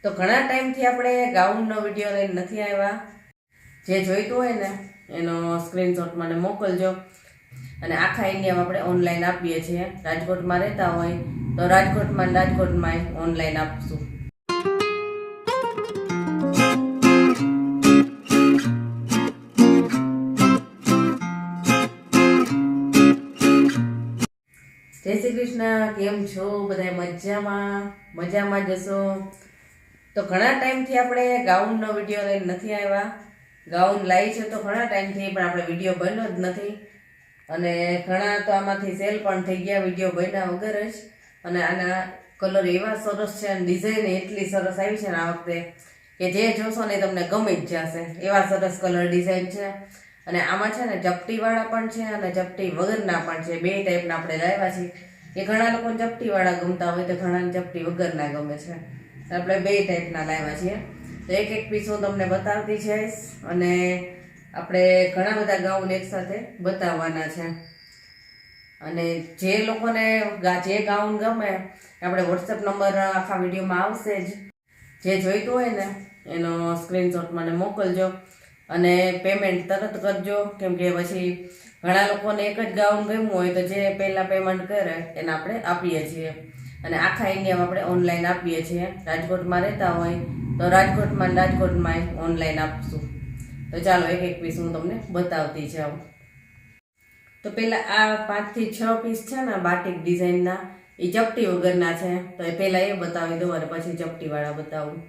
તો ઘણા ટાઈમથી આપણે ગાઉનનો વિડીયો લઈને નથી આવ્યા. જે જોઈતું હોય ને એનો સ્ક્રીનશોટ મને મોકલજો. અને આખા ઇન્ડિયામાં આપણે ઓનલાઈન આપીએ છીએ. રાજકોટમાં રહેતા હોય તો રાજકોટમાં ઓનલાઈન આપશું. જય શ્રી કૃષ્ણ. કેમ છો બધા? મજામાં જશો. તો ઘણા ટાઈમથી આપણે ગાઉનનો વિડીયો લઈને નથી આવ્યા. ગાઉન લાવી છે તો ઘણા ટાઈમથી, પણ આપણે વિડીયો બન્યો જ નથી. અને ઘણા તો આમાંથી સેલ પણ થઈ ગયા વિડીયો બન્યા વગર જ. અને આના કલર એવા સરસ છે અને ડિઝાઇન એટલી સરસ આવી છે ને આ વખતે કે જે જોશો ને તમને ગમી જ જશે. એવા સરસ કલર ડિઝાઇન છે. અને આમાં છે ને ચપટીવાળા પણ છે અને ચપટી વગરના પણ છે. બે ટાઈપના આપણે લાવ્યા છીએ. એ ઘણા લોકોને ચપટીવાળા ગમતા હોય તો ઘણાને ચપટી વગરના ગમે છે. આપણે બે ટાઈપના લાવ્યા છીએ. તો એક એક પીસ હું તમને બતાવતી જઈશ. અને આપણે ઘણા બધા ગાઉન એકસાથે બતાવવાના છે. અને જે લોકોને જે ગાઉન ગમે આપણે વોટ્સએપ નંબર આખા વિડીયોમાં આવશે જ. જે જોઈતું હોય ને એનો સ્ક્રીનશોટ મને મોકલજો. અને પેમેન્ટ તરત કરજો, કેમ કે પછી ઘણા લોકોને એક જ ગાઉન ગમ્યું હોય તો જે પહેલાં પેમેન્ટ કરે એને આપણે આપીએ છીએ. અને આખા ઇન્ડિયામાં આપણે ઓનલાઈન આપીએ છીએ. રાજકોટમાં રહેતા હોય તો રાજકોટમાં ઓનલાઈન આપશું. તો ચાલો એક એક પીસ હું તમને બતાવતી જાઉં. તો પહેલાં આ 5 થી 6 પીસ છે ને બાટિક ડિઝાઇનના, એ ચપટી વગરના છે. તો એ પહેલાં એ બતાવી દઉં અને પછી ચપટીવાળા બતાવું.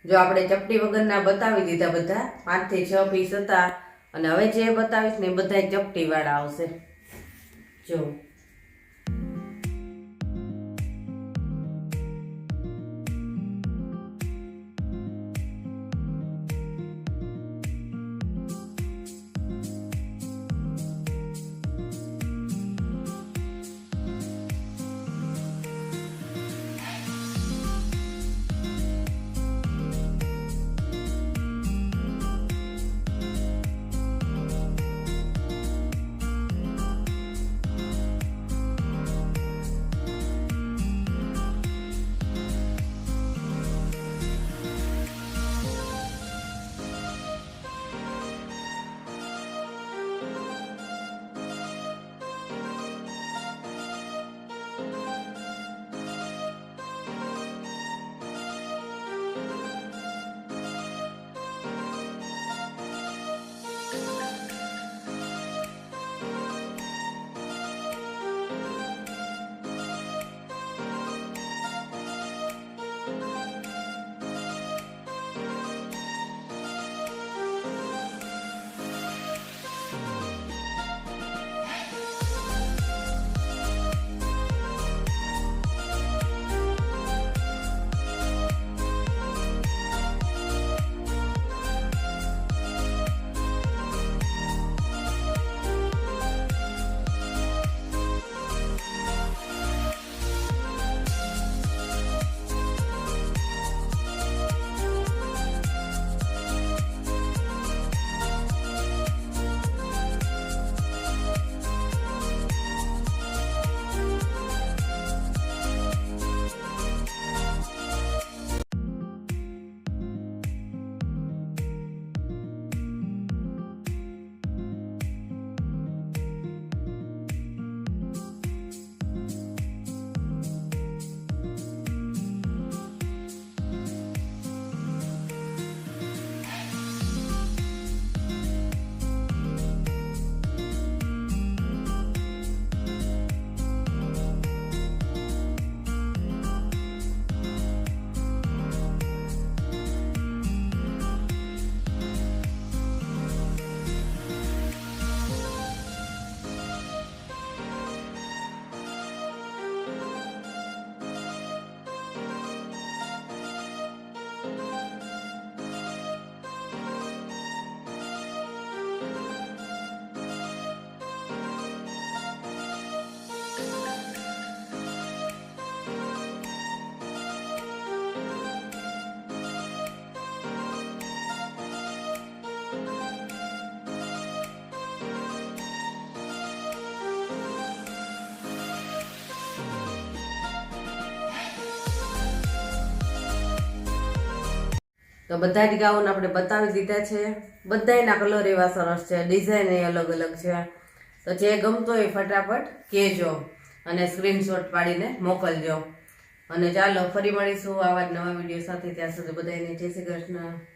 જો આપણે ચપટી વગરના બતાવી દીધા બધા. 5 થી 6 પીસ હતા. અને હવે જે બતાવીશ ને એ બધા ચપટી વાળા આવશે. જો તો બધા જ ગાઉન આપણે બતાવી દીધા છે. બધાયના કલર એવા સરસ છે, ડિઝાઇન એ અલગ અલગ છે. તો જે ગમતો હોય ફટાફટ કહેજો અને સ્ક્રીનશોટ પાડીને મોકલજો. અને ચાલો ફરી મળીશું આવા જ નવા વિડીયો સાથે. ત્યાં સુધી બધાને જય શ્રી કૃષ્ણ.